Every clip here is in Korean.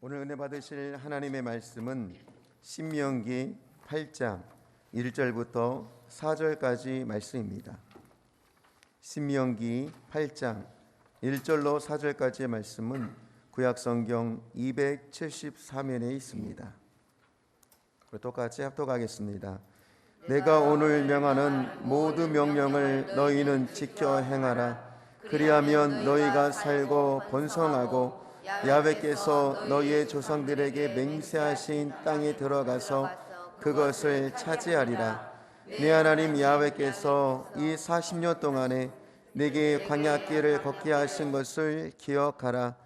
오늘 은혜 받으실 하나님의 말씀은 신명기 8장 1절부터 4절까지 말씀입니다. 신명기 8장 1절로 4절까지의 말씀은 구약성경 274면에 있습니다. 똑같이 합독하겠습니다. 내가 오늘 명하는 모든 명령을 너희는 지켜 행하라. 그리하면 너희가 살고 번성하고 야훼께서 너희의 조상들에게 맹세하신 땅에 들어가서 그것을 차지하리라. 네 하나님 야훼께서 이 40년 동안에 내게 광야길을 걷게 하신 것을 기억하라.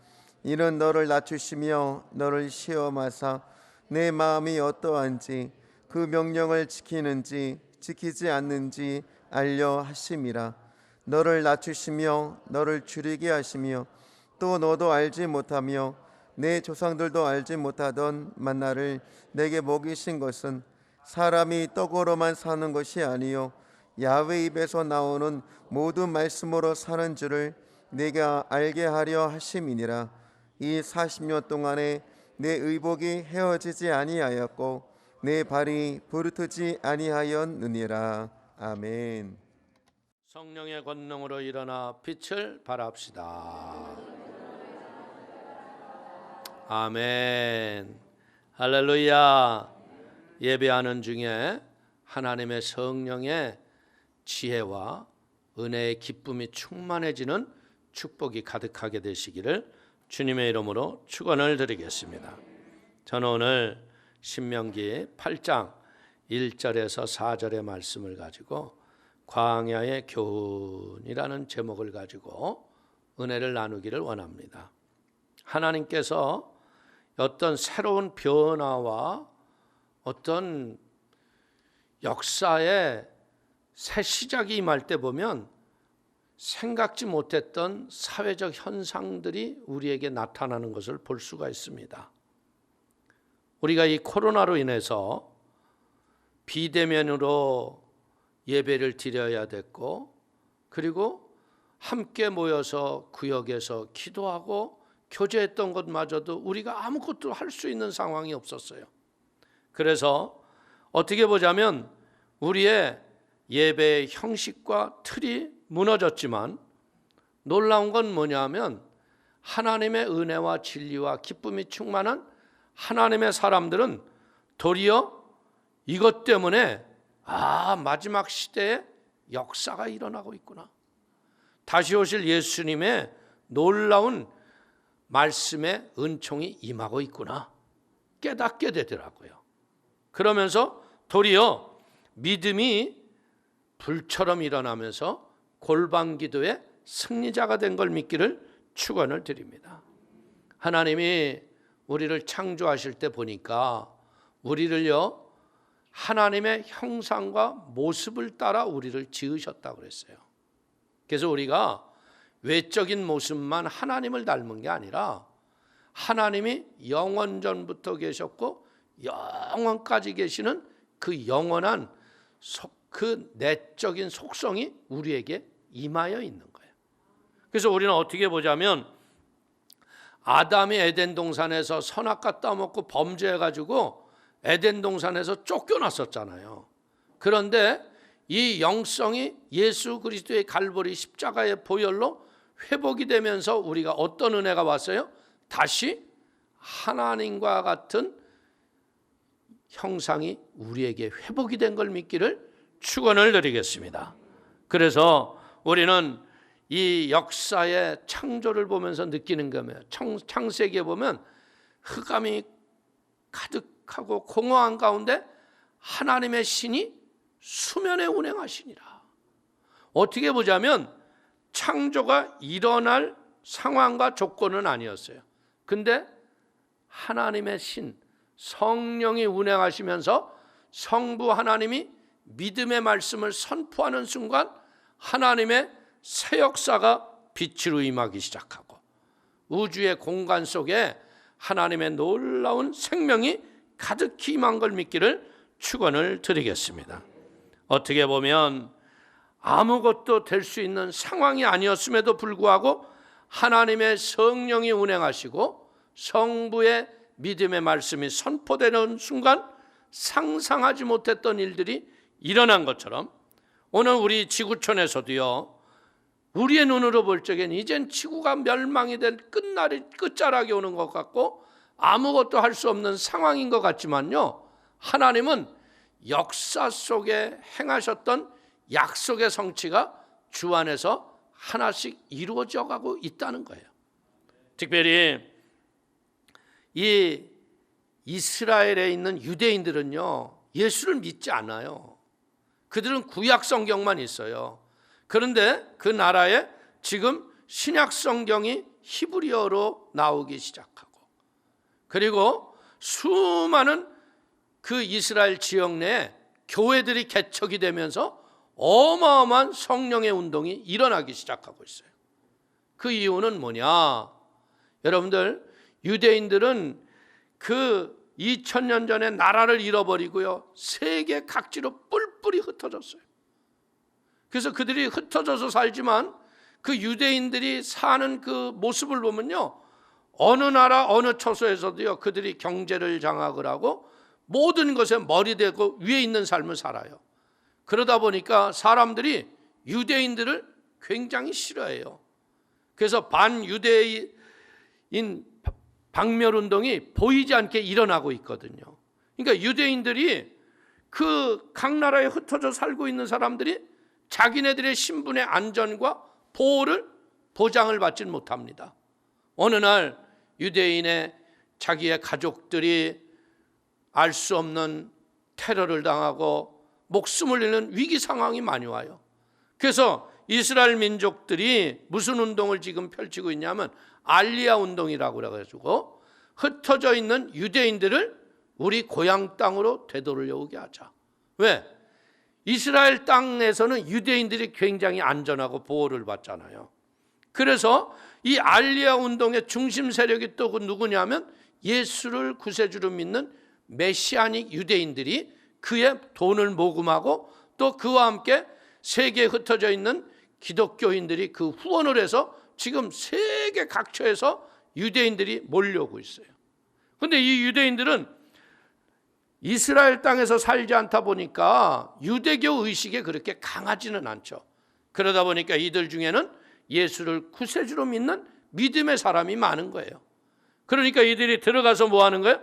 이는 너를 낮추시며 너를 시험하사 내 마음이 어떠한지 그 명령을 지키는지 지키지 않는지 알려 하심이라. 너를 낮추시며 너를 줄이게 하시며 또 너도 알지 못하며 내 조상들도 알지 못하던 만나를 내게 먹이신 것은 사람이 떡으로만 사는 것이 아니요 야훼 입에서 나오는 모든 말씀으로 사는 줄을 내가 알게 하려 하심이니라. 이 40년 동안에 내 의복이 헤어지지 아니하였고 내 발이 부르트지 아니하였느니라. 아멘. 성령의 권능으로 일어나 빛을 발합시다. 아멘. 할렐루야. 예배하는 중에 하나님의 성령의 지혜와 은혜의 기쁨이 충만해지는 축복이 가득하게 되시기를 주님의 이름으로 축원을 드리겠습니다. 저는 오늘 신명기 8장 1절에서 4절의 말씀을 가지고 광야의 교훈이라는 제목을 가지고 은혜를 나누기를 원합니다. 하나님께서 어떤 새로운 변화와 어떤 역사의 새 시작이 임할 때 보면 생각지 못했던 사회적 현상들이 우리에게 나타나는 것을 볼 수가 있습니다. 우리가 이 코로나로 인해서 비대면으로 예배를 드려야 됐고, 그리고 함께 모여서 구역에서 기도하고 교제했던 것마저도 우리가 아무것도 할 수 있는 상황이 없었어요. 그래서 어떻게 보자면 우리의 예배의 형식과 틀이 무너졌지만 놀라운 건 뭐냐면 하나님의 은혜와 진리와 기쁨이 충만한 하나님의 사람들은 도리어 이것 때문에 마지막 시대에 역사가 일어나고 있구나. 다시 오실 예수님의 놀라운 말씀의 은총이 임하고 있구나 깨닫게 되더라고요. 그러면서 도리어 믿음이 불처럼 일어나면서 골방기도의 승리자가 된 걸 믿기를 축원을 드립니다. 하나님이 우리를 창조하실 때 보니까 우리를요 하나님의 형상과 모습을 따라 우리를 지으셨다고 그랬어요. 그래서 우리가 외적인 모습만 하나님을 닮은 게 아니라 하나님이 영원전부터 계셨고 영원까지 계시는 그 영원한 그 내적인 속성이 우리에게 임하여 있는 거예요. 그래서 우리는 어떻게 보자면 아담이 에덴 동산에서 선악과 따먹고 범죄해가지고 에덴 동산에서 쫓겨났었잖아요. 그런데 이 영성이 예수 그리스도의 갈보리 십자가의 보혈로 회복이 되면서 우리가 어떤 은혜가 왔어요? 다시 하나님과 같은 형상이 우리에게 회복이 된 걸 믿기를 축원을 드리겠습니다. 그래서 우리는 이 역사의 창조를 보면서 느끼는 거예요. 창세기에 보면 흑암이 가득하고 공허한 가운데 하나님의 신이 수면에 운행하시니라. 어떻게 보자면 창조가 일어날 상황과 조건은 아니었어요. 근데 하나님의 신 성령이 운행하시면서 성부 하나님이 믿음의 말씀을 선포하는 순간 하나님의 새 역사가 빛으로 임하기 시작하고 우주의 공간 속에 하나님의 놀라운 생명이 가득히 임한 걸 믿기를 축원을 드리겠습니다. 어떻게 보면 아무것도 될 수 있는 상황이 아니었음에도 불구하고 하나님의 성령이 운행하시고 성부의 믿음의 말씀이 선포되는 순간 상상하지 못했던 일들이 일어난 것처럼 오늘 우리 지구촌에서도요, 우리의 눈으로 볼 적엔 이젠 지구가 멸망이 된 끝자락이 오는 것 같고 아무것도 할 수 없는 상황인 것 같지만요, 하나님은 역사 속에 행하셨던 약속의 성취가 주 안에서 하나씩 이루어져 가고 있다는 거예요. 특별히 이 이스라엘에 있는 유대인들은요, 예수를 믿지 않아요. 그들은 구약 성경만 있어요. 그런데 그 나라에 지금 신약 성경이 히브리어로 나오기 시작하고, 그리고 수많은 그 이스라엘 지역 내에 교회들이 개척이 되면서 어마어마한 성령의 운동이 일어나기 시작하고 있어요. 그 이유는 뭐냐? 여러분들, 유대인들은 그 2000년 전에 나라를 잃어버리고요, 세계 각지로 뿔뿔이 흩어졌어요. 그래서 그들이 흩어져서 살지만 그 유대인들이 사는 그 모습을 보면요, 어느 나라 어느 처소에서도요, 그들이 경제를 장악을 하고 모든 것에 머리 대고 위에 있는 삶을 살아요. 그러다 보니까 사람들이 유대인들을 굉장히 싫어해요. 그래서 반유대인 박멸운동이 보이지 않게 일어나고 있거든요. 그러니까 유대인들이 그 각 나라에 흩어져 살고 있는 사람들이 자기네들의 신분의 안전과 보호를 보장을 받지 못합니다. 어느 날 유대인의 자기의 가족들이 알 수 없는 테러를 당하고 목숨을 잃는 위기 상황이 많이 와요. 그래서 이스라엘 민족들이 무슨 운동을 지금 펼치고 있냐면 알리야 운동이라고 그래가지고 흩어져 있는 유대인들을 우리 고향 땅으로 되돌려오게 하자. 왜? 이스라엘 땅에서는 유대인들이 굉장히 안전하고 보호를 받잖아요. 그래서 이 알리야 운동의 중심 세력이 또 누구냐면 예수를 구세주로 믿는 메시아닉 유대인들이 그의 돈을 모금하고 또 그와 함께 세계에 흩어져 있는 기독교인들이 그 후원을 해서 지금 세계 각처에서 유대인들이 몰려오고 있어요. 그런데 이 유대인들은 이스라엘 땅에서 살지 않다 보니까 유대교 의식이 그렇게 강하지는 않죠. 그러다 보니까 이들 중에는 예수를 구세주로 믿는 믿음의 사람이 많은 거예요. 그러니까 이들이 들어가서 뭐 하는 거예요?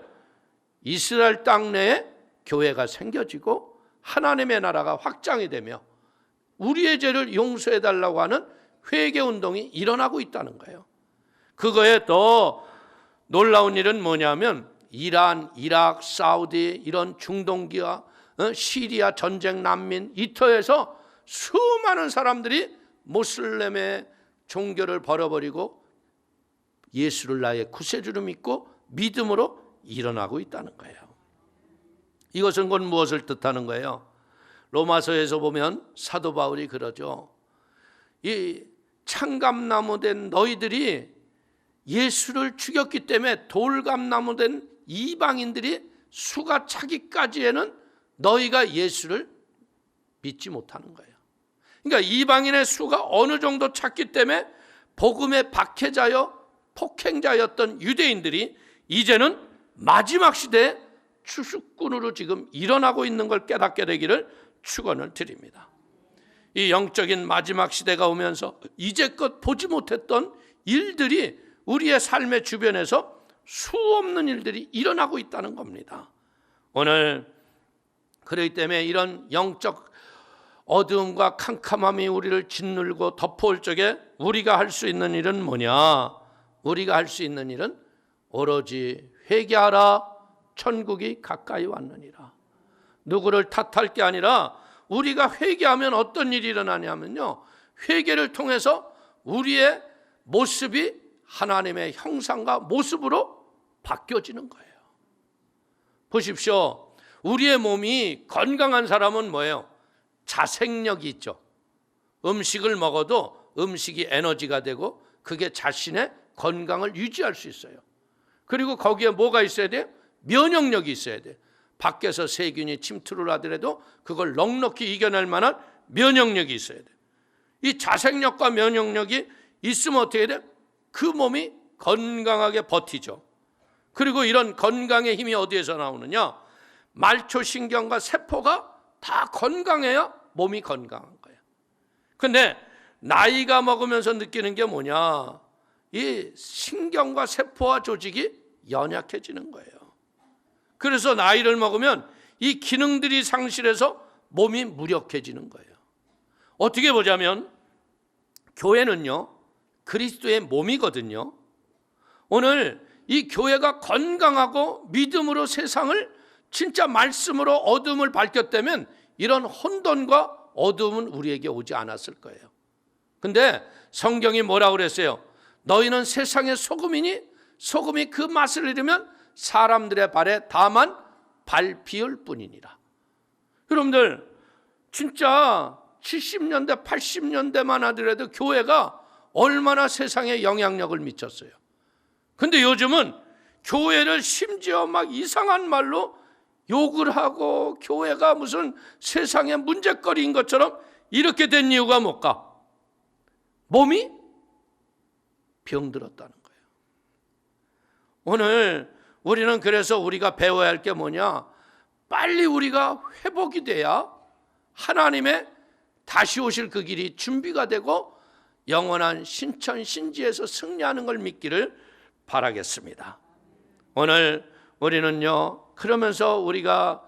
이스라엘 땅 내에 교회가 생겨지고 하나님의 나라가 확장이 되며 우리의 죄를 용서해 달라고 하는 회개 운동이 일어나고 있다는 거예요. 그거에 더 놀라운 일은 뭐냐면 이란, 이라크, 사우디 이런 중동기와 시리아 전쟁 난민 이 터에서 수많은 사람들이 모슬렘의 종교를 버려버리고 예수를 나의 구세주로 믿고 믿음으로 일어나고 있다는 거예요. 이것은 곧 무엇을 뜻하는 거예요? 로마서에서 보면 사도 바울이 그러죠. 이 창감나무 된 너희들이 예수를 죽였기 때문에 돌감나무 된 이방인들이 수가 차기까지에는 너희가 예수를 믿지 못하는 거예요. 그러니까 이방인의 수가 어느 정도 찼기 때문에 복음의 박해자여 폭행자였던 유대인들이 이제는 마지막 시대에 추수꾼으로 지금 일어나고 있는 걸 깨닫게 되기를 축원을 드립니다. 이 영적인 마지막 시대가 오면서 이제껏 보지 못했던 일들이 우리의 삶의 주변에서 수없는 일들이 일어나고 있다는 겁니다. 오늘 그렇기 때문에 이런 영적 어두움과 캄캄함이 우리를 짓눌고 덮어올 적에 우리가 할 수 있는 일은 뭐냐? 우리가 할 수 있는 일은 오로지 회개하라, 천국이 가까이 왔느니라. 누구를 탓할 게 아니라 우리가 회개하면 어떤 일이 일어나냐면요, 회개를 통해서 우리의 모습이 하나님의 형상과 모습으로 바뀌어지는 거예요. 보십시오. 우리의 몸이 건강한 사람은 뭐예요? 자생력이 있죠. 음식을 먹어도 음식이 에너지가 되고 그게 자신의 건강을 유지할 수 있어요. 그리고 거기에 뭐가 있어야 돼요? 면역력이 있어야 돼요. 밖에서 세균이 침투를 하더라도 그걸 넉넉히 이겨낼 만한 면역력이 있어야 돼요. 이 자생력과 면역력이 있으면 어떻게 돼요? 그 몸이 건강하게 버티죠. 그리고 이런 건강의 힘이 어디에서 나오느냐? 말초신경과 세포가 다 건강해야 몸이 건강한 거예요. 근데 나이가 먹으면서 느끼는 게 뭐냐? 이 신경과 세포와 조직이 연약해지는 거예요. 그래서 나이를 먹으면 이 기능들이 상실해서 몸이 무력해지는 거예요. 어떻게 보자면 교회는요, 그리스도의 몸이거든요. 오늘 이 교회가 건강하고 믿음으로 세상을 진짜 말씀으로 어둠을 밝혔다면 이런 혼돈과 어둠은 우리에게 오지 않았을 거예요. 근데 성경이 뭐라고 그랬어요? 너희는 세상의 소금이니 소금이 그 맛을 잃으면 사람들의 발에 다만 발 비울 뿐이니라. 여러분들 진짜 70년대 80년대만 하더라도 교회가 얼마나 세상에 영향력을 미쳤어요. 근데 요즘은 교회를 심지어 막 이상한 말로 욕을 하고 교회가 무슨 세상의 문제거리인 것처럼 이렇게 된 이유가 뭘까? 몸이 병들었다는 거예요. 오늘 우리는 그래서 우리가 배워야 할 게 뭐냐? 빨리 우리가 회복이 돼야 하나님의 다시 오실 그 길이 준비가 되고 영원한 신천 신지에서 승리하는 걸 믿기를 바라겠습니다. 오늘 우리는요, 그러면서 우리가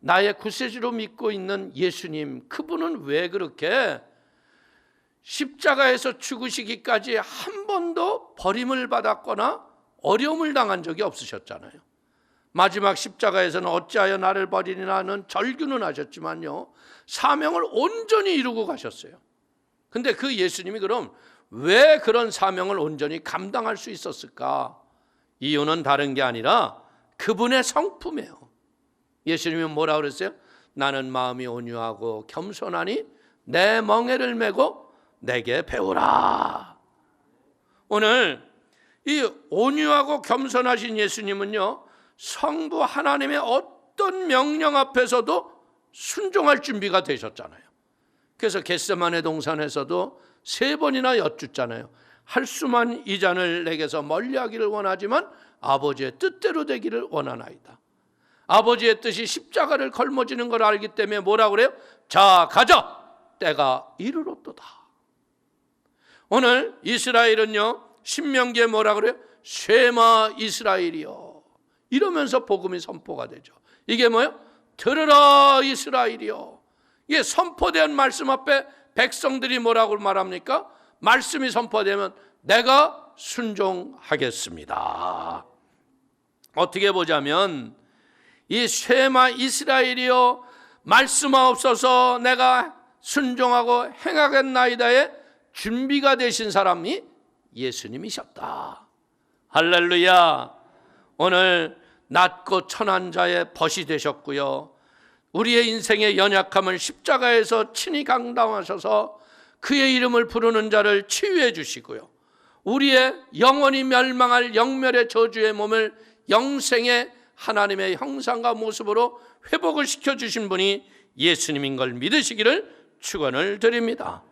나의 구세주로 믿고 있는 예수님, 그분은 왜 그렇게 십자가에서 죽으시기까지 한 번도 버림을 받았거나 어려움을 당한 적이 없으셨잖아요. 마지막 십자가에서는 어찌하여 나를 버리리나는 절규는 하셨지만요, 사명을 온전히 이루고 가셨어요. 근데 그 예수님이 그럼 왜 그런 사명을 온전히 감당할 수 있었을까? 이유는 다른 게 아니라 그분의 성품이에요. 예수님은 뭐라고 그랬어요? 나는 마음이 온유하고 겸손하니 내 멍에를 메고 내게 배우라. 오늘 이 온유하고 겸손하신 예수님은요, 성부 하나님의 어떤 명령 앞에서도 순종할 준비가 되셨잖아요. 그래서 겟세마네 동산에서도 3번이나 여쭙잖아요. 할 수만 이 잔을 내게서 멀리하기를 원하지만 아버지의 뜻대로 되기를 원하나이다. 아버지의 뜻이 십자가를 걸머지는 걸 알기 때문에 뭐라고 그래요? 자, 가자! 때가 이르렀도다. 오늘 이스라엘은요, 신명기에 뭐라고 그래요? 쉐마 이스라엘이요. 이러면서 복음이 선포가 되죠. 이게 뭐예요? 들으라 이스라엘이요. 이게 선포된 말씀 앞에 백성들이 뭐라고 말합니까? 말씀이 선포되면 내가 순종하겠습니다. 어떻게 보자면 이 쉐마 이스라엘이요, 말씀하옵소서 내가 순종하고 행하겠나이다의 준비가 되신 사람이 예수님이셨다. 할렐루야. 오늘 낮고 천한 자의 벗이 되셨고요, 우리의 인생의 연약함을 십자가에서 친히 감당하셔서 그의 이름을 부르는 자를 치유해 주시고요, 우리의 영원히 멸망할 영멸의 저주의 몸을 영생의 하나님의 형상과 모습으로 회복을 시켜주신 분이 예수님인 걸 믿으시기를 축원을 드립니다.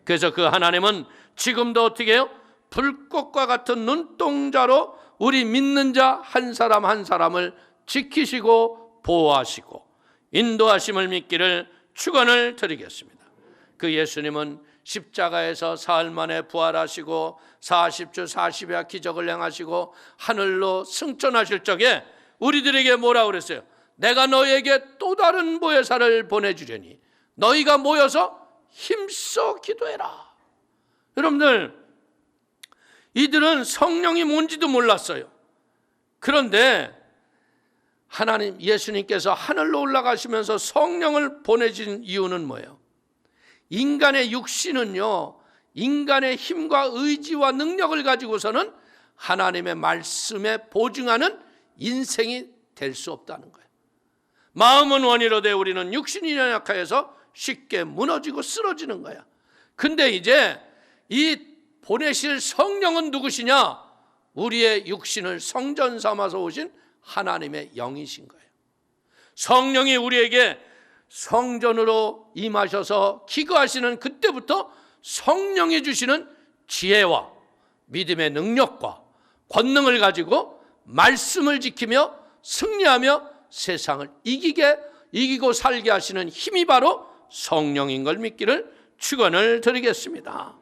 그래서 그 하나님은 지금도 어떻게 해요? 불꽃과 같은 눈동자로 우리 믿는 자 한 사람 한 사람을 지키시고 보호하시고 인도하심을 믿기를 축원을 드리겠습니다. 그 예수님은 십자가에서 사흘 만에 부활하시고 40주 40야 기적을 행하시고 하늘로 승천하실 적에 우리들에게 뭐라고 그랬어요? 내가 너희에게 또 다른 보혜사를 보내주려니 너희가 모여서 힘써 기도해라. 여러분들, 이들은 성령이 뭔지도 몰랐어요. 그런데 하나님 예수님께서 하늘로 올라가시면서 성령을 보내신 이유는 뭐예요? 인간의 육신은요, 인간의 힘과 의지와 능력을 가지고서는 하나님의 말씀에 보증하는 인생이 될 수 없다는 거예요. 마음은 원이로되 우리는 육신이 연약하여서 쉽게 무너지고 쓰러지는 거야. 근데 이제 이 보내실 성령은 누구시냐? 우리의 육신을 성전 삼아서 오신 하나님의 영이신 거예요. 성령이 우리에게 성전으로 임하셔서 기거하시는 그때부터 성령이 주시는 지혜와 믿음의 능력과 권능을 가지고 말씀을 지키며 승리하며 세상을 이기고 살게 하시는 힘이 바로 성령인 걸 믿기를 축원을 드리겠습니다.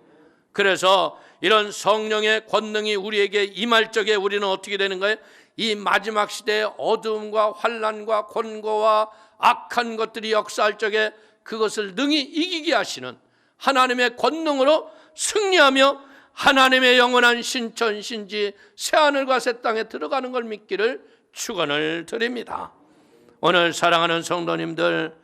그래서 이런 성령의 권능이 우리에게 임할 적에 우리는 어떻게 되는 거예요? 이 마지막 시대의 어두움과 환난과 권고와 악한 것들이 역사할 적에 그것을 능히 이기게 하시는 하나님의 권능으로 승리하며 하나님의 영원한 신천 신지 새하늘과 새 땅에 들어가는 걸 믿기를 축원을 드립니다. 오늘 사랑하는 성도님들,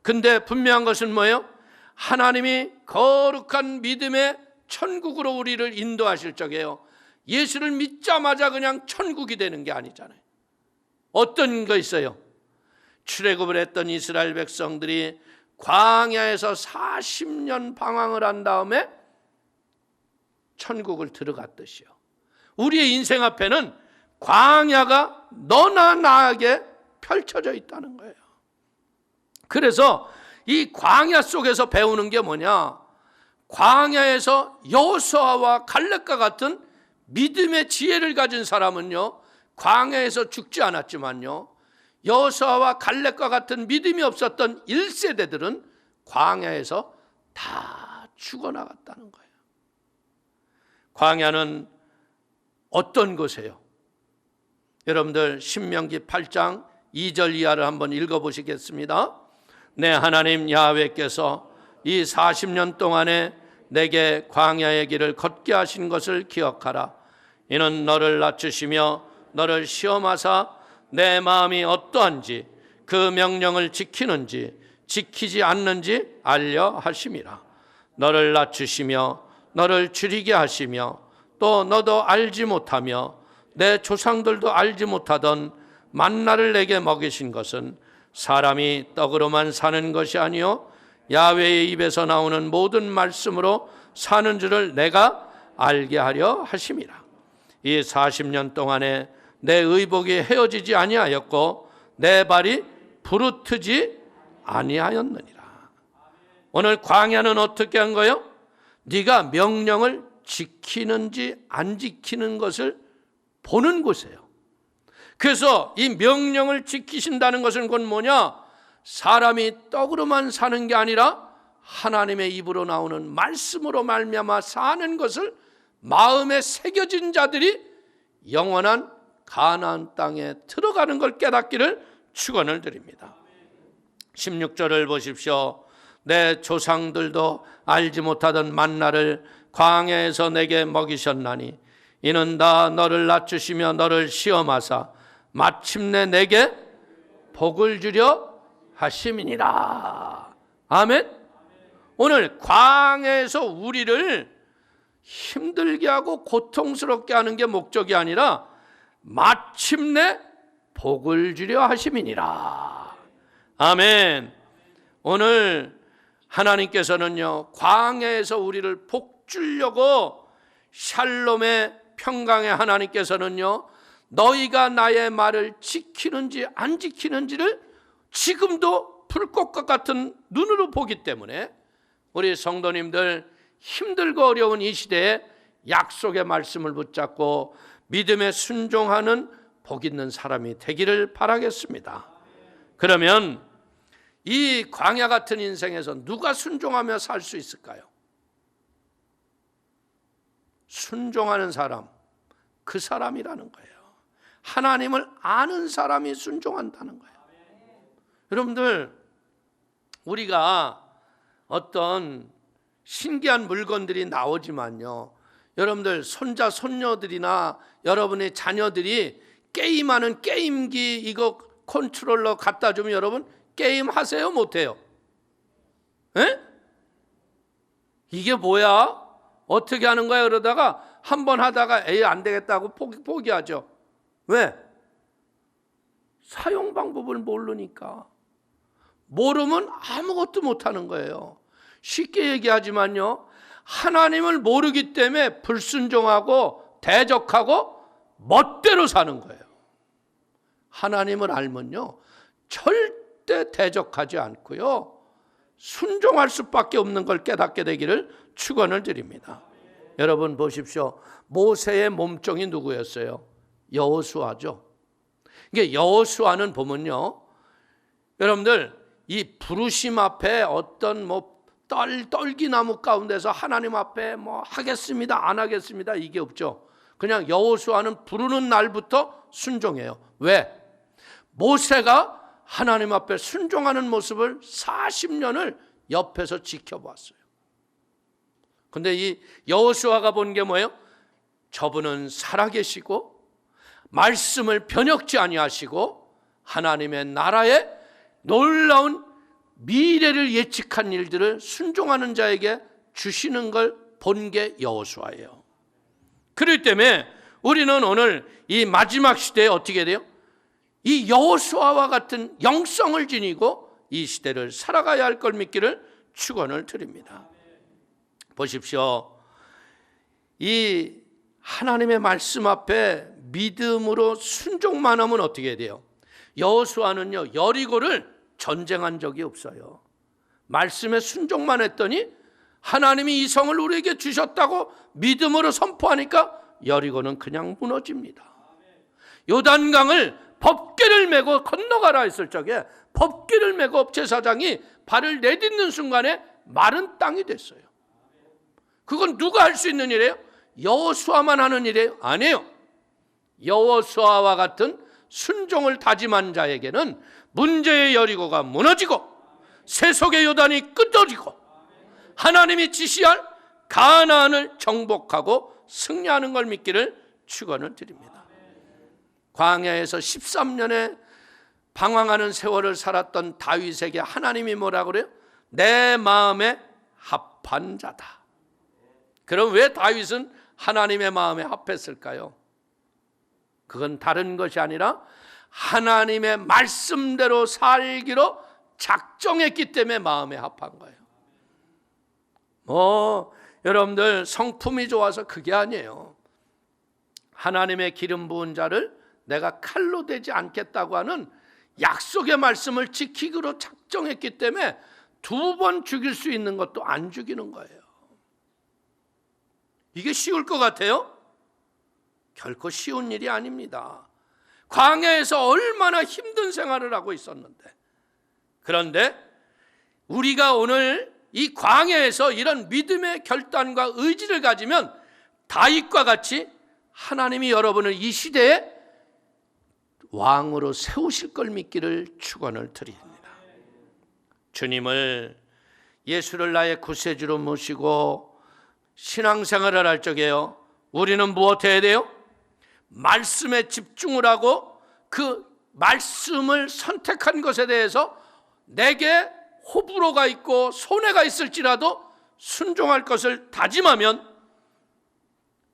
근데 분명한 것은 뭐예요? 하나님이 거룩한 믿음의 천국으로 우리를 인도하실 적에요, 예수를 믿자마자 그냥 천국이 되는 게 아니잖아요. 어떤 거 있어요? 출애굽을 했던 이스라엘 백성들이 광야에서 40년 방황을 한 다음에 천국을 들어갔듯이요, 우리의 인생 앞에는 광야가 너나 나에게 펼쳐져 있다는 거예요. 그래서 이 광야 속에서 배우는 게 뭐냐? 광야에서 여호수아와 갈렙과 같은 믿음의 지혜를 가진 사람은요, 광야에서 죽지 않았지만요, 여호수아와 갈렙과 같은 믿음이 없었던 1세대들은 광야에서 다 죽어나갔다는 거예요. 광야는 어떤 곳이에요? 여러분들 신명기 8장 2절 이하를 한번 읽어보시겠습니다. 내 하나님 야훼께서 이 40년 동안에 내게 광야의 길을 걷게 하신 것을 기억하라. 이는 너를 낮추시며 너를 시험하사 내 마음이 어떠한지 그 명령을 지키는지 지키지 않는지 알려 하심이라. 너를 낮추시며 너를 줄이게 하시며 또 너도 알지 못하며 내 조상들도 알지 못하던 만나를 내게 먹이신 것은 사람이 떡으로만 사는 것이 아니요 야훼의 입에서 나오는 모든 말씀으로 사는 줄을 내가 알게 하려 하심이라. 이 40년 동안에 내 의복이 헤어지지 아니하였고 내 발이 부르트지 아니하였느니라. 오늘 광야는 어떻게 한 거예요? 네가 명령을 지키는지 안 지키는 것을 보는 곳이에요. 그래서 이 명령을 지키신다는 것은 곧 뭐냐? 사람이 떡으로만 사는 게 아니라 하나님의 입으로 나오는 말씀으로 말미암아 사는 것을 마음에 새겨진 자들이 영원한 가나안 땅에 들어가는 걸 깨닫기를 축원을 드립니다. 16절을 보십시오. 내 조상들도 알지 못하던 만나를 광야에서 내게 먹이셨나니 이는 다 너를 낮추시며 너를 시험하사 마침내 내게 복을 주려 하심이니라. 아멘. 오늘 광야에서 우리를 힘들게 하고 고통스럽게 하는 게 목적이 아니라 마침내 복을 주려 하심이니라. 아멘. 오늘 하나님께서는요, 광야에서 우리를 복 주려고 샬롬의 평강의 하나님께서는요, 너희가 나의 말을 지키는지 안 지키는지를 지금도 불꽃과 같은 눈으로 보기 때문에 우리 성도님들 힘들고 어려운 이 시대에 약속의 말씀을 붙잡고 믿음에 순종하는 복 있는 사람이 되기를 바라겠습니다. 그러면 이 광야 같은 인생에서 누가 순종하며 살 수 있을까요? 순종하는 사람, 그 사람이라는 거예요. 하나님을 아는 사람이 순종한다는 거예요. 여러분들, 우리가 어떤 신기한 물건들이 나오지만요, 여러분들 손자 손녀들이나 여러분의 자녀들이 게임하는 게임기 이거 컨트롤러 갖다 주면 여러분 게임 하세요? 못해요? 에? 이게 뭐야? 어떻게 하는 거야? 그러다가 한번 하다가 에이 안 되겠다고 포기하죠. 왜? 사용 방법을 모르니까. 모르면 아무것도 못하는 거예요. 쉽게 얘기하지만요, 하나님을 모르기 때문에 불순종하고 대적하고 멋대로 사는 거예요. 하나님을 알면요, 절대 대적하지 않고요, 순종할 수밖에 없는 걸 깨닫게 되기를 축원을 드립니다. 여러분 보십시오. 모세의 몸종이 누구였어요? 여호수아죠. 이게 여호수아는 보면요, 여러분들 이 부르심 앞에 어떤 떨기나무 가운데서 하나님 앞에 하겠습니다, 안 하겠습니다, 이게 없죠. 그냥 여호수아는 부르는 날부터 순종해요. 왜? 모세가 하나님 앞에 순종하는 모습을 40년을 옆에서 지켜봤어요. 근데 이 여호수아가 본 게 뭐예요? 저분은 살아계시고 말씀을 변혁지 아니하시고 하나님의 나라의 놀라운 미래를 예측한 일들을 순종하는 자에게 주시는 걸 본 게 여호수아예요. 그렇기 때문에 우리는 오늘 이 마지막 시대에 어떻게 돼요? 이 여호수아와 같은 영성을 지니고 이 시대를 살아가야 할 걸 믿기를 축원을 드립니다. 보십시오. 이 하나님의 말씀 앞에 믿음으로 순종만 하면 어떻게 돼요? 여호수아는요, 여리고를 전쟁한 적이 없어요. 말씀에 순종만 했더니 하나님이 이 성을 우리에게 주셨다고 믿음으로 선포하니까 여리고는 그냥 무너집니다. 요단강을 법궤를 메고 건너가라 했을 적에 법궤를 메고 제사장이 발을 내딛는 순간에 마른 땅이 됐어요. 그건 누가 할 수 있는 일이에요? 여호수아만 하는 일이에요? 아니에요. 여호수아와 같은 순종을 다짐한 자에게는 문제의 여리고가 무너지고 세속의 요단이 끊어지고 하나님이 지시할 가나안을 정복하고 승리하는 걸 믿기를 축원을 드립니다. 광야에서 13년의 방황하는 세월을 살았던 다윗에게 하나님이 뭐라 그래요? 내 마음에 합한 자다. 그럼 왜 다윗은 하나님의 마음에 합했을까요? 그건 다른 것이 아니라 하나님의 말씀대로 살기로 작정했기 때문에 마음에 합한 거예요. 여러분들 성품이 좋아서 그게 아니에요. 하나님의 기름 부은 자를 내가 칼로 대지 않겠다고 하는 약속의 말씀을 지키기로 작정했기 때문에 2번 죽일 수 있는 것도 안 죽이는 거예요. 이게 쉬울 것 같아요? 결코 쉬운 일이 아닙니다. 광야에서 얼마나 힘든 생활을 하고 있었는데, 그런데 우리가 오늘 이 광야에서 이런 믿음의 결단과 의지를 가지면 다윗과 같이 하나님이 여러분을 이 시대에 왕으로 세우실 걸 믿기를 축원을 드립니다. 주님을, 예수를 나의 구세주로 모시고 신앙생활을 할 적에요, 우리는 무엇해야 돼요? 말씀에 집중을 하고 그 말씀을 선택한 것에 대해서 내게 호불호가 있고 손해가 있을지라도 순종할 것을 다짐하면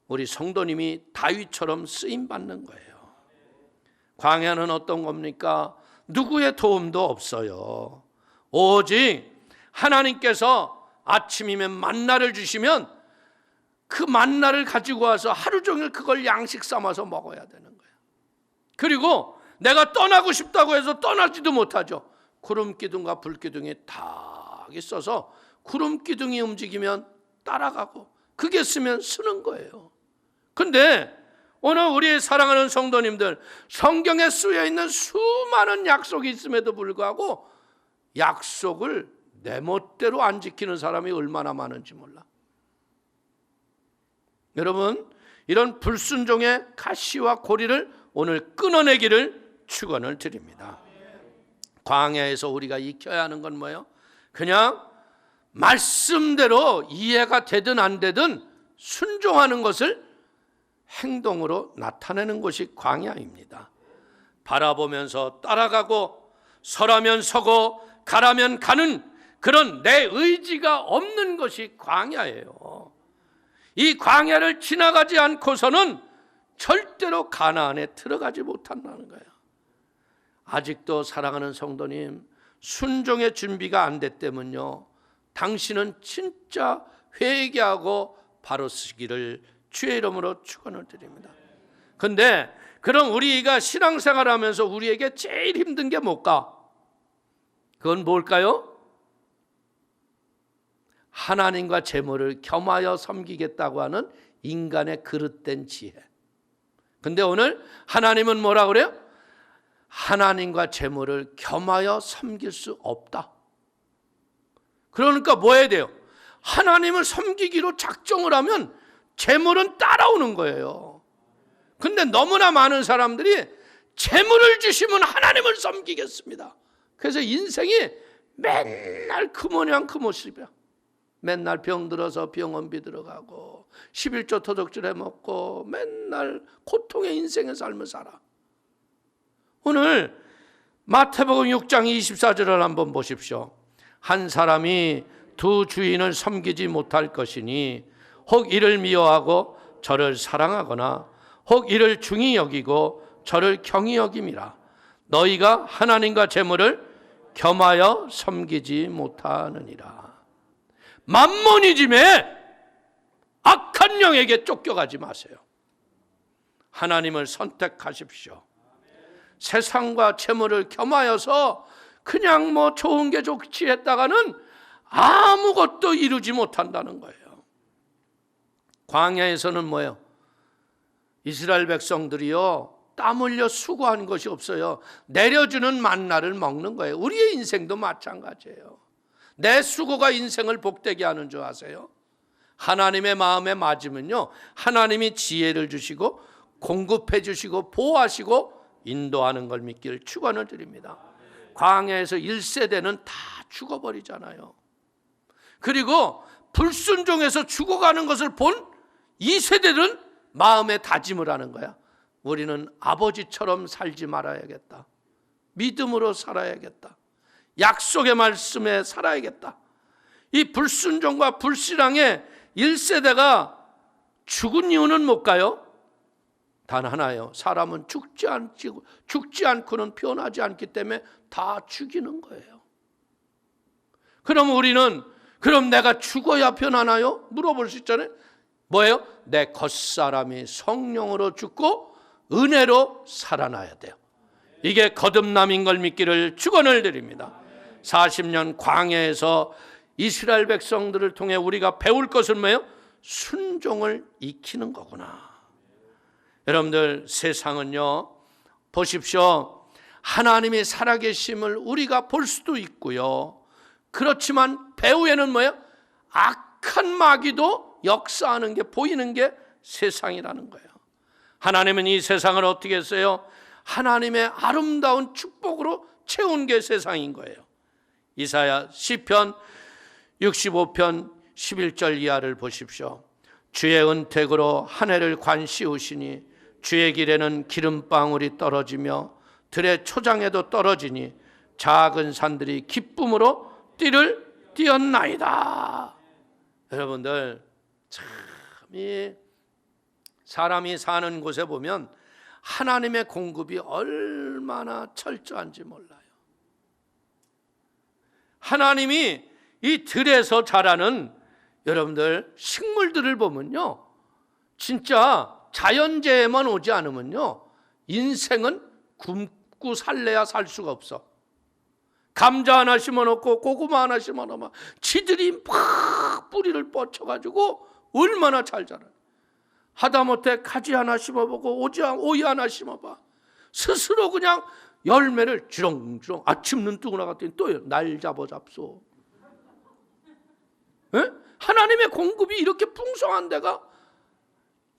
우리 성도님이 다윗처럼 쓰임받는 거예요. 광야는 어떤 겁니까? 누구의 도움도 없어요. 오직 하나님께서 아침이면 만나를 주시면 그 만나를 가지고 와서 하루 종일 그걸 양식 삼아서 먹어야 되는 거예요. 그리고 내가 떠나고 싶다고 해서 떠나지도 못하죠. 구름 기둥과 불 기둥이 딱 있어서 구름 기둥이 움직이면 따라가고 그게 쓰면 쓰는 거예요. 근데 오늘 우리 사랑하는 성도님들, 성경에 쓰여 있는 수많은 약속이 있음에도 불구하고 약속을 내 멋대로 안 지키는 사람이 얼마나 많은지 몰라. 여러분, 이런 불순종의 가시와 고리를 오늘 끊어내기를 축원을 드립니다. 광야에서 우리가 익혀야 하는 건 뭐예요? 그냥 말씀대로 이해가 되든 안 되든 순종하는 것을 행동으로 나타내는 것이 광야입니다. 바라보면서 따라가고 서라면 서고 가라면 가는 그런 내 의지가 없는 것이 광야예요. 이 광야를 지나가지 않고서는 절대로 가나안에 들어가지 못한다는 거예요. 아직도 사랑하는 성도님, 순종의 준비가 안 됐다면요, 당신은 진짜 회개하고 바로 서기를 주의 이름으로 축원을 드립니다. 근데 그럼 우리가 신앙생활하면서 우리에게 제일 힘든 게 뭘까? 그건 뭘까요? 하나님과 재물을 겸하여 섬기겠다고 하는 인간의 그릇된 지혜. 근데 오늘 하나님은 뭐라 그래요? 하나님과 재물을 겸하여 섬길 수 없다. 그러니까 뭐 해야 돼요? 하나님을 섬기기로 작정을 하면 재물은 따라오는 거예요. 근데 너무나 많은 사람들이 재물을 주시면 하나님을 섬기겠습니다. 그래서 인생이 맨날 그 모양 그 모습이야. 맨날 병들어서 병원비 들어가고 11조 토독질 해먹고 맨날 고통의 인생의 삶을 살아. 오늘 마태복음 6장 24절을 한번 보십시오. 한 사람이 두 주인을 섬기지 못할 것이니 혹 이를 미워하고 저를 사랑하거나 혹 이를 중히 여기고 저를 경히 여김이라. 너희가 하나님과 재물을 겸하여 섬기지 못하느니라. 만몬이즘에 악한 영에게 쫓겨가지 마세요. 하나님을 선택하십시오. 세상과 재물을 겸하여서 그냥 뭐 좋은 게 좋지 했다가는 아무것도 이루지 못한다는 거예요. 광야에서는 뭐예요? 이스라엘 백성들이요, 땀 흘려 수고한 것이 없어요. 내려주는 만나를 먹는 거예요. 우리의 인생도 마찬가지예요. 내 수고가 인생을 복되게 하는 줄 아세요? 하나님의 마음에 맞으면요, 하나님이 지혜를 주시고 공급해 주시고 보호하시고 인도하는 걸 믿기를 축원을 드립니다. 광야에서 1세대는 다 죽어버리잖아요. 그리고 불순종해서 죽어가는 것을 본 2세대들은 마음에 다짐을 하는 거야. 우리는 아버지처럼 살지 말아야겠다. 믿음으로 살아야겠다. 약속의 말씀에 살아야겠다. 이 불순종과 불신앙의 1세대가 죽은 이유는 뭘까요? 단 하나예요. 사람은 죽지 않고는 변하지 않기 때문에 다 죽이는 거예요. 그럼 우리는 그럼 내가 죽어야 변하나요? 물어볼 수 있잖아요. 뭐예요? 내 겉사람이 성령으로 죽고 은혜로 살아나야 돼요. 이게 거듭남인 걸 믿기를 축원을 드립니다. 40년 광야에서 이스라엘 백성들을 통해 우리가 배울 것은 뭐예요? 순종을 익히는 거구나. 여러분들, 세상은요, 보십시오. 하나님이 살아계심을 우리가 볼 수도 있고요. 그렇지만 배후에는 뭐예요? 악한 마귀도 역사하는 게 보이는 게 세상이라는 거예요. 하나님은 이 세상을 어떻게 했어요? 하나님의 아름다운 축복으로 채운 게 세상인 거예요. 이사야 시편 65편 11절 이하를 보십시오. 주의 은택으로 한 해를 관씌우시니 주의 길에는 기름방울이 떨어지며 들의 초장에도 떨어지니 작은 산들이 기쁨으로 띠를 띄었나이다. 여러분들, 참 이 사람이 사는 곳에 보면 하나님의 공급이 얼마나 철저한지 몰라요. 하나님이 이 들에서 자라는 여러분들 식물들을 보면요, 진짜 자연재해만 오지 않으면요, 인생은 굶고 살래야 살 수가 없어. 감자 하나 심어놓고 고구마 하나 심어놓으면 지들이 막 뿌리를 뻗쳐가지고 얼마나 잘 자라요. 하다못해 가지 하나 심어보고 오이 하나 심어봐. 스스로 그냥 열매를 주렁주렁. 아침 눈 뜨고 나갔더니 또 날 잡소. 에? 하나님의 공급이 이렇게 풍성한 데가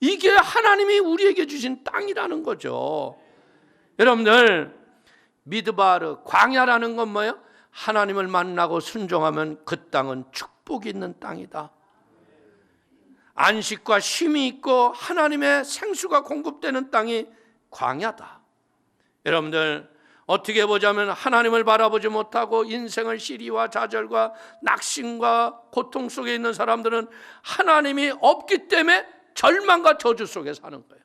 이게 하나님이 우리에게 주신 땅이라는 거죠. 여러분들, 미드바르 광야라는 건 뭐예요? 하나님을 만나고 순종하면 그 땅은 축복이 있는 땅이다. 안식과 쉼이 있고 하나님의 생수가 공급되는 땅이 광야다. 여러분들, 어떻게 보자면 하나님을 바라보지 못하고 인생을 시리와 좌절과 낙심과 고통 속에 있는 사람들은 하나님이 없기 때문에 절망과 저주 속에 사는 거예요.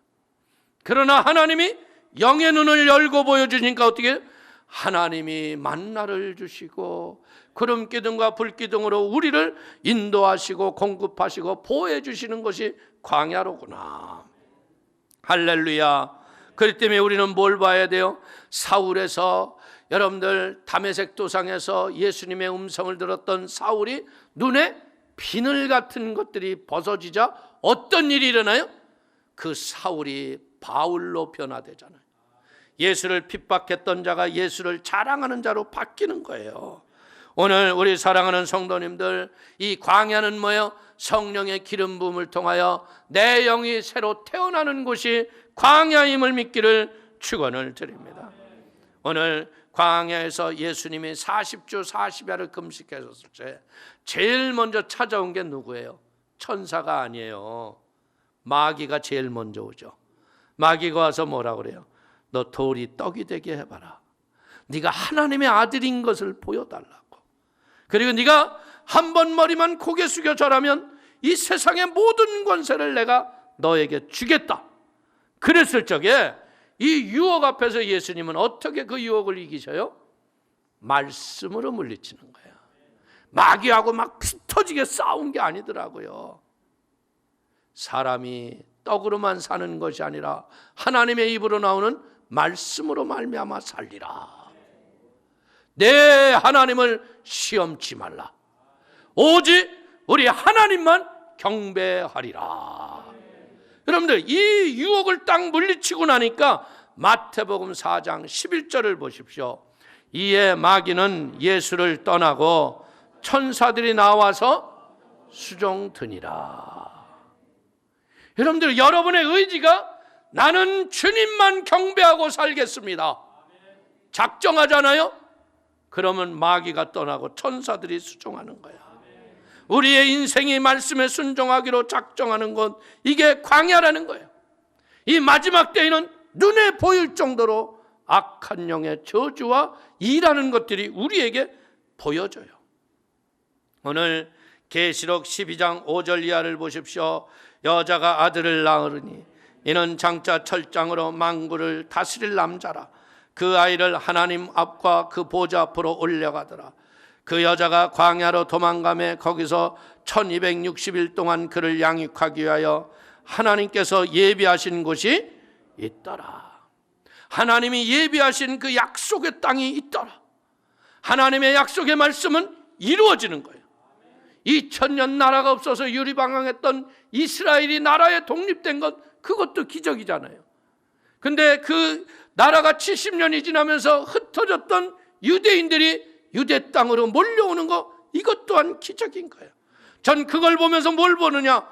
그러나 하나님이 영의 눈을 열고 보여주니까 어떻게 해요? 하나님이 만나를 주시고 구름 기둥과 불 기둥으로 우리를 인도하시고 공급하시고 보호해 주시는 것이 광야로구나. 할렐루야. 그렇기 때문에 우리는 뭘 봐야 돼요? 사울에서, 여러분들 다메섹 도상에서 예수님의 음성을 들었던 사울이 눈에 비늘 같은 것들이 벗어지자 어떤 일이 일어나요? 그 사울이 바울로 변화되잖아요. 예수를 핍박했던 자가 예수를 자랑하는 자로 바뀌는 거예요. 오늘 우리 사랑하는 성도님들, 이 광야는 뭐예요? 성령의 기름 부음을 통하여 내 영이 새로 태어나는 곳이 광야임을 믿기를 축원을 드립니다. 오늘 광야에서 예수님이 40주 40야를 금식하셨을 때 제일 먼저 찾아온 게 누구예요? 천사가 아니에요. 마귀가 제일 먼저 오죠. 마귀가 와서 뭐라 그래요? 너 돌이 떡이 되게 해봐라. 네가 하나님의 아들인 것을 보여달라고. 그리고 네가 한 번 머리만 고개 숙여 절하면 이 세상의 모든 권세를 내가 너에게 주겠다. 그랬을 적에 이 유혹 앞에서 예수님은 어떻게 그 유혹을 이기셔요? 말씀으로 물리치는 거예요. 마귀하고 막 피 터지게 싸운 게 아니더라고요. 사람이 떡으로만 사는 것이 아니라 하나님의 입으로 나오는 말씀으로 말미암아 살리라. 내 하나님을 시험치 말라. 오직 우리 하나님만 경배하리라. 여러분들, 이 유혹을 딱 물리치고 나니까 마태복음 4장 11절을 보십시오. 이에 마귀는 예수를 떠나고 천사들이 나와서 수종드니라. 여러분들, 여러분의 의지가 나는 주님만 경배하고 살겠습니다 작정하잖아요. 그러면 마귀가 떠나고 천사들이 수종하는 거야. 우리의 인생이 말씀에 순종하기로 작정하는 것, 이게 광야라는 거예요. 이 마지막 때에는 눈에 보일 정도로 악한 영의 저주와 일하는 것들이 우리에게 보여져요. 오늘 계시록 12장 5절 이하를 보십시오. 여자가 아들을 낳으리니 이는 장차 철장으로 만국을 다스릴 남자라. 그 아이를 하나님 앞과 그 보좌 앞으로 올려가더라. 그 여자가 광야로 도망가매 거기서 1260일 동안 그를 양육하기 위하여 하나님께서 예비하신 곳이 있더라. 하나님이 예비하신 그 약속의 땅이 있더라. 하나님의 약속의 말씀은 이루어지는 거예요. 2000년 나라가 없어서 유리방황했던 이스라엘이 나라에 독립된 것, 그것도 기적이잖아요. 근데 그 나라가 70년이 지나면서 흩어졌던 유대인들이 유대 땅으로 몰려오는 거, 이것 또한 기적인 거예요. 전 그걸 보면서 뭘 보느냐?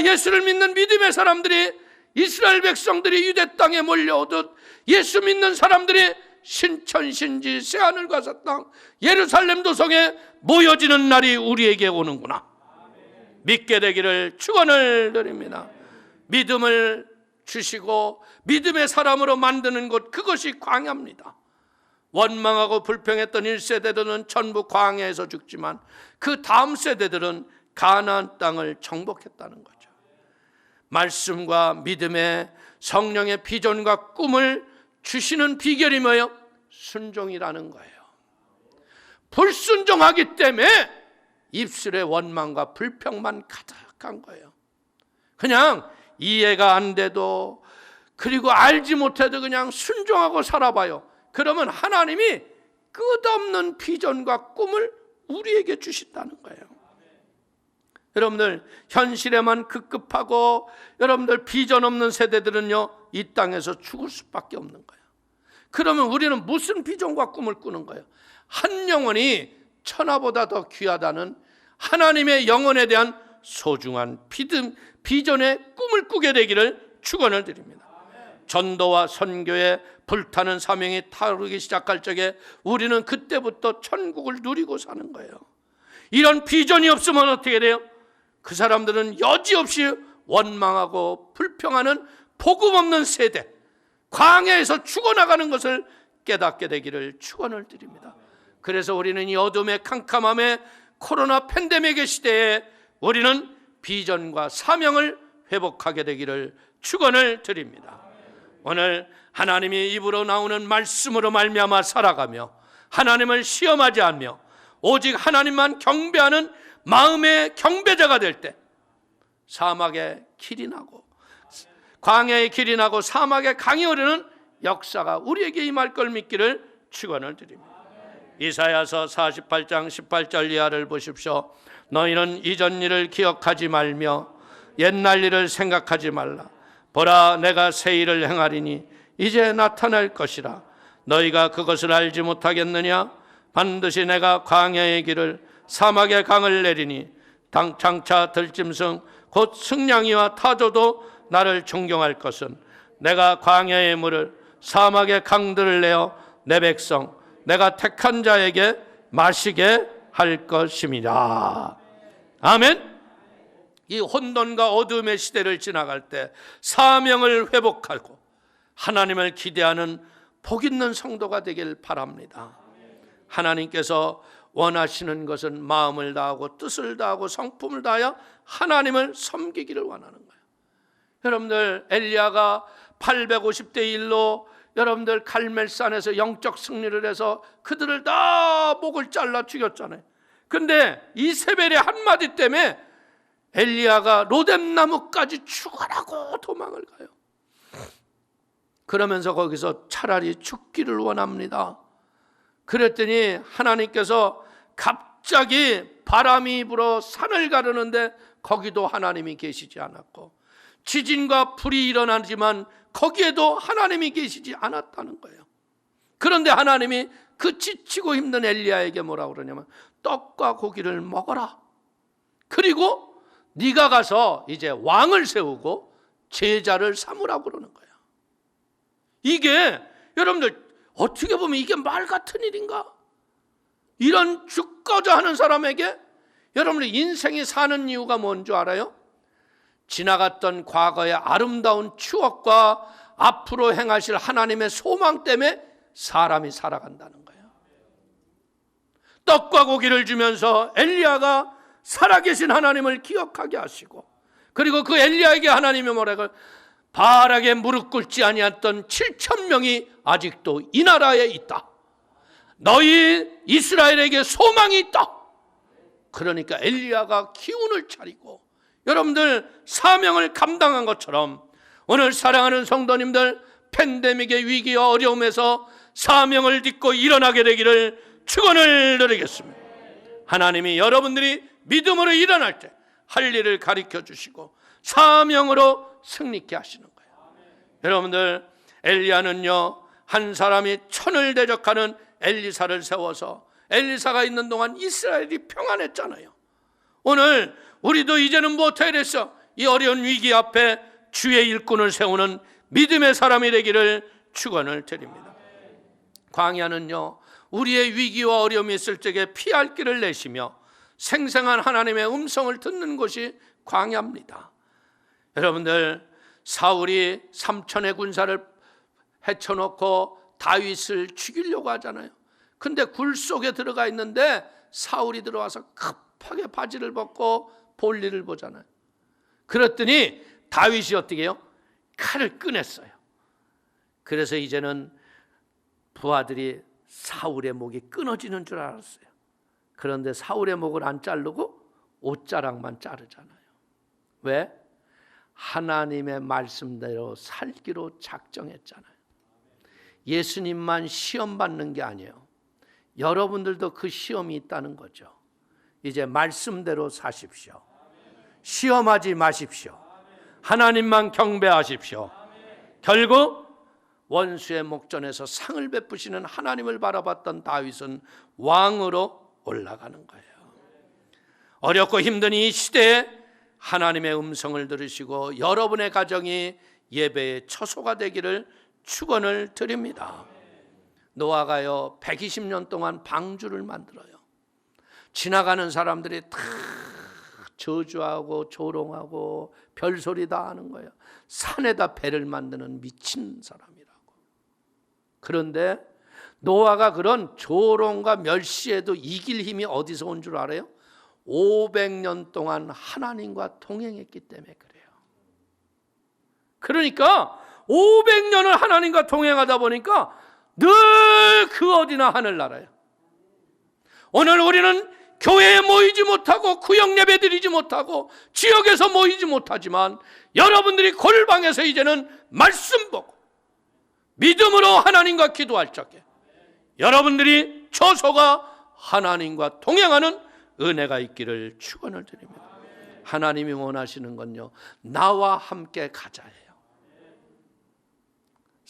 예수를 믿는 믿음의 사람들이, 이스라엘 백성들이 유대 땅에 몰려오듯 예수 믿는 사람들이 신천신지 새하늘과 새 땅 예루살렘 도성에 모여지는 날이 우리에게 오는구나. 믿게 되기를 축원을 드립니다. 믿음을 주시고 믿음의 사람으로 만드는 곳, 그것이 광야입니다. 원망하고 불평했던 1세대들은 전부 광야에서 죽지만 그 다음 세대들은 가나안 땅을 정복했다는 거죠. 말씀과 믿음의 성령의 비전과 꿈을 주시는 비결이 뭐예요? 순종이라는 거예요. 불순종하기 때문에 입술에 원망과 불평만 가득한 거예요. 그냥 이해가 안 돼도, 그리고 알지 못해도 그냥 순종하고 살아봐요. 그러면 하나님이 끝없는 비전과 꿈을 우리에게 주신다는 거예요. 여러분들, 현실에만 급급하고 여러분들 비전 없는 세대들은요, 이 땅에서 죽을 수밖에 없는 거예요. 그러면 우리는 무슨 비전과 꿈을 꾸는 거예요? 한 영혼이 천하보다 더 귀하다는 하나님의 영혼에 대한 소중한 비전의 꿈을 꾸게 되기를 축원을 드립니다. 전도와 선교에 불타는 사명이 타오르기 시작할 적에 우리는 그때부터 천국을 누리고 사는 거예요. 이런 비전이 없으면 어떻게 돼요? 그 사람들은 여지없이 원망하고 불평하는 복음 없는 세대, 광야에서 죽어나가는 것을 깨닫게 되기를 축원을 드립니다. 그래서 우리는 이 어둠의 캄캄함에 코로나 팬데믹의 시대에 우리는 비전과 사명을 회복하게 되기를 축원을 드립니다. 오늘 하나님이 입으로 나오는 말씀으로 말미암아 살아가며 하나님을 시험하지 않으며 오직 하나님만 경배하는 마음의 경배자가 될 때 사막에 길이 나고 광야에 길이 나고 사막에 강이 흐르는 역사가 우리에게 임할 걸 믿기를 축원을 드립니다. 이사야서 48장 18절 이하를 보십시오. 너희는 이전 일을 기억하지 말며 옛날 일을 생각하지 말라. 보라, 내가 새 일을 행하리니 이제 나타날 것이라. 너희가 그것을 알지 못하겠느냐? 반드시 내가 광야의 길을 사막의 강을 내리니 장차 들짐승 곧 승냥이와 타조도 나를 존경할 것은 내가 광야의 물을 사막의 강들을 내어 내 백성 내가 택한 자에게 마시게 할 것임이라. 아멘. 이 혼돈과 어둠의 시대를 지나갈 때 사명을 회복하고 하나님을 기대하는 복 있는 성도가 되길 바랍니다. 하나님께서 원하시는 것은 마음을 다하고 뜻을 다하고 성품을 다하여 하나님을 섬기기를 원하는 거예요. 여러분들, 엘리야가 850대 1로 여러분들 갈멜산에서 영적 승리를 해서 그들을 다 목을 잘라 죽였잖아요. 근데 이세벨의 한마디 때문에 엘리야가 로뎀나무까지 죽어라고 도망을 가요. 그러면서 거기서 차라리 죽기를 원합니다. 그랬더니 하나님께서 갑자기 바람이 불어 산을 가르는데 거기도 하나님이 계시지 않았고, 지진과 불이 일어나지만 거기에도 하나님이 계시지 않았다는 거예요. 그런데 하나님이 그 지치고 힘든 엘리야에게 뭐라고 그러냐면 떡과 고기를 먹어라. 그리고 네가 가서 이제 왕을 세우고 제자를 삼으라고 그러는 거예요. 이게 여러분들 어떻게 보면 이게 말 같은 일인가? 이런 죽고자 하는 사람에게 여러분들 인생이 사는 이유가 뭔 줄 알아요? 지나갔던 과거의 아름다운 추억과 앞으로 행하실 하나님의 소망 때문에 사람이 살아간다는 거예요. 떡과 고기를 주면서 엘리야가 살아계신 하나님을 기억하게 하시고, 그리고 그 엘리야에게 하나님이 뭐라고, 바락에 무릎 꿇지 아니했던 7,000명이 아직도 이 나라에 있다. 너희 이스라엘에게 소망이 있다. 그러니까 엘리야가 기운을 차리고 여러분들 사명을 감당한 것처럼 오늘 사랑하는 성도님들, 팬데믹의 위기와 어려움에서 사명을 딛고 일어나게 되기를 축원을 드리겠습니다. 하나님이 여러분들이 믿음으로 일어날 때 할 일을 가르쳐 주시고 사명으로 승리케 하시는 거예요. 여러분들, 엘리야는요, 한 사람이 천을 대적하는 엘리사를 세워서 엘리사가 있는 동안 이스라엘이 평안했잖아요. 오늘 우리도 이제는 못해야 됐어. 이 어려운 위기 앞에 주의 일꾼을 세우는 믿음의 사람이 되기를 축원을 드립니다. 광야는요, 우리의 위기와 어려움이 있을 적에 피할 길을 내시며 생생한 하나님의 음성을 듣는 곳이 광야입니다. 여러분들, 사울이 3천의 군사를 헤쳐놓고 다윗을 죽이려고 하잖아요. 근데 굴 속에 들어가 있는데 사울이 들어와서 급하게 바지를 벗고 볼일을 보잖아요. 그랬더니 다윗이 어떻게 해요? 칼을 꺼냈어요. 그래서 이제는 부하들이 사울의 목이 끊어지는 줄 알았어요. 그런데 사울의 목을 안 자르고 옷자락만 자르잖아요. 왜? 하나님의 말씀대로 살기로 작정했잖아요. 예수님만 시험 받는 게 아니에요. 여러분들도 그 시험이 있다는 거죠. 이제 말씀대로 사십시오. 시험하지 마십시오. 하나님만 경배하십시오. 결국 원수의 목전에서 상을 베푸시는 하나님을 바라봤던 다윗은 왕으로 올라가는 거예요. 어렵고 힘든 이 시대에 하나님의 음성을 들으시고 여러분의 가정이 예배의 처소가 되기를 축원을 드립니다. 노아가요 120년 동안 방주를 만들어요. 지나가는 사람들이 다 저주하고 조롱하고 별소리 다 하는 거예요. 산에다 배를 만드는 미친 사람이라고. 그런데 노아가 그런 조롱과 멸시에도 이길 힘이 어디서 온 줄 알아요? 500년 동안 하나님과 동행했기 때문에 그래요. 그러니까 500년을 하나님과 동행하다 보니까 늘 그 어디나 하늘나라예요. 오늘 우리는 교회에 모이지 못하고 구역 예배 드리지 못하고 지역에서 모이지 못하지만 여러분들이 골방에서 이제는 말씀 보고 믿음으로 하나님과 기도할 적에 여러분들이 처소가 하나님과 동행하는 은혜가 있기를 축원을 드립니다. 하나님이 원하시는 건요, 나와 함께 가자예요.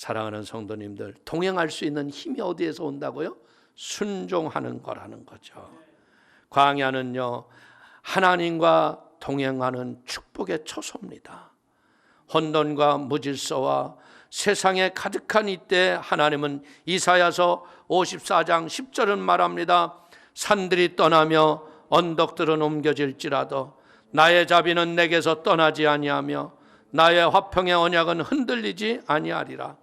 사랑하는 성도님들, 동행할 수 있는 힘이 어디에서 온다고요? 순종하는 거라는 거죠. 광야는요, 하나님과 동행하는 축복의 처소입니다. 혼돈과 무질서와 세상에 가득한 이때 하나님은 이사야서 54장 10절은 말합니다. 산들이 떠나며 언덕들은 옮겨질지라도 나의 자비는 내게서 떠나지 아니하며 나의 화평의 언약은 흔들리지 아니하리라.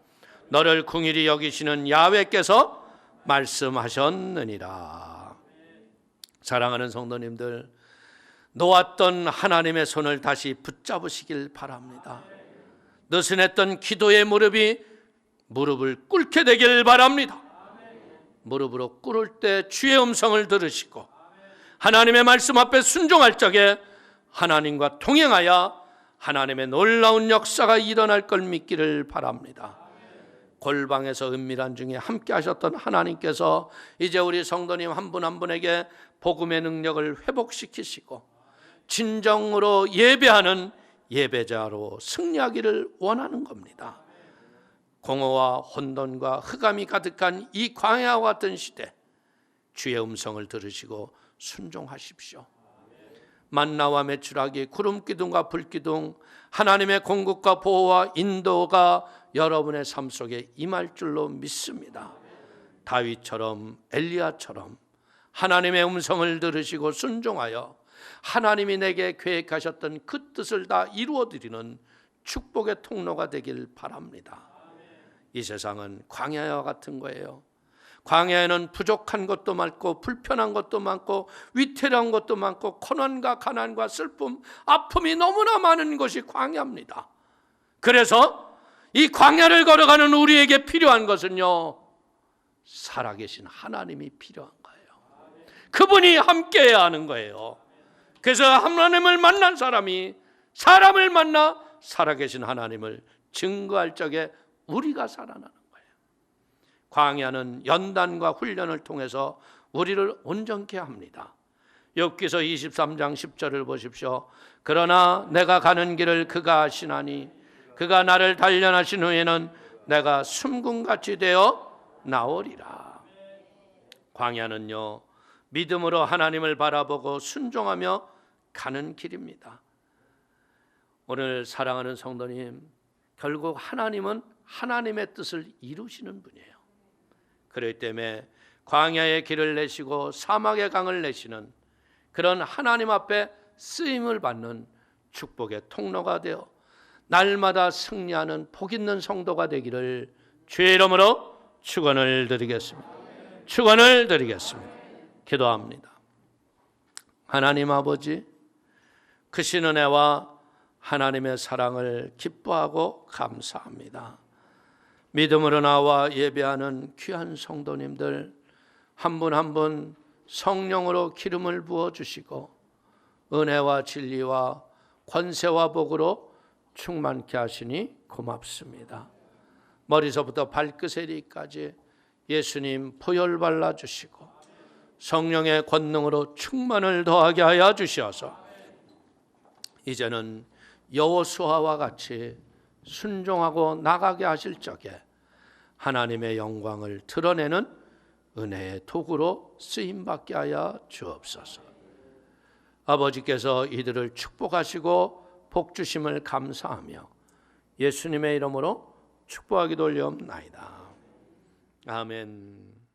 너를 긍휼히 여기시는 야훼께서 말씀하셨느니라. 사랑하는 성도님들, 놓았던 하나님의 손을 다시 붙잡으시길 바랍니다. 느슨했던 기도의 무릎을 꿇게 되길 바랍니다. 무릎으로 꿇을 때 주의 음성을 들으시고 하나님의 말씀 앞에 순종할 적에 하나님과 동행하여 하나님의 놀라운 역사가 일어날 걸 믿기를 바랍니다. 골방에서 은밀한 중에 함께 하셨던 하나님께서 이제 우리 성도님 한 분 한 분에게 복음의 능력을 회복시키시고 진정으로 예배하는 예배자로 승리하기를 원하는 겁니다. 공허와 혼돈과 흑암이 가득한 이 광야와 같은 시대, 주의 음성을 들으시고 순종하십시오. 만나와 메추라기, 구름기둥과 불기둥, 하나님의 공급과 보호와 인도가 여러분의 삶 속에 임할 줄로 믿습니다. 다윗처럼 엘리야처럼 하나님의 음성을 들으시고 순종하여 하나님이 내게 계획하셨던 그 뜻을 다 이루어드리는 축복의 통로가 되길 바랍니다. 이 세상은 광야와 같은 거예요. 광야에는 부족한 것도 많고 불편한 것도 많고 위태로운 것도 많고 고난과 가난과 슬픔, 아픔이 너무나 많은 것이 광야입니다. 그래서 이 광야를 걸어가는 우리에게 필요한 것은요, 살아계신 하나님이 필요한 거예요. 그분이 함께해야 하는 거예요. 그래서 하나님을 만난 사람이 사람을 만나 살아계신 하나님을 증거할 적에 우리가 살아나는 거예요. 광야는 연단과 훈련을 통해서 우리를 온전케 합니다. 욥기서 23장 10절을 보십시오. 그러나 내가 가는 길을 그가 아시나니 그가 나를 단련하신 후에는 내가 숨금같이 되어 나오리라. 광야는요, 믿음으로 하나님을 바라보고 순종하며 가는 길입니다. 오늘 사랑하는 성도님, 결국 하나님은 하나님의 뜻을 이루시는 분이에요. 그렇기 때문에 광야의 길을 내시고 사막의 강을 내시는 그런 하나님 앞에 쓰임을 받는 축복의 통로가 되어 날마다 승리하는 복 있는 성도가 되기를 주의 이름으로 축원을 드리겠습니다. 축원을 드리겠습니다. 기도합니다. 하나님 아버지, 크신 은혜와 하나님의 사랑을 기뻐하고 감사합니다. 믿음으로 나와 예배하는 귀한 성도님들 한 분 한 분 성령으로 기름을 부어주시고 은혜와 진리와 권세와 복으로 충만케 하시니 고맙습니다. 머리서부터 발끝에까지 예수님 보혈 발라주시고 성령의 권능으로 충만을 더하게 하여 주시어서 이제는 여호수아와 같이 순종하고 나가게 하실 적에 하나님의 영광을 드러내는 은혜의 도구로 쓰임받게 하여 주옵소서. 아버지께서 이들을 축복하시고 복주심을 감사하며 예수님의 이름으로 축복하기도 올려옵나이다. 아멘.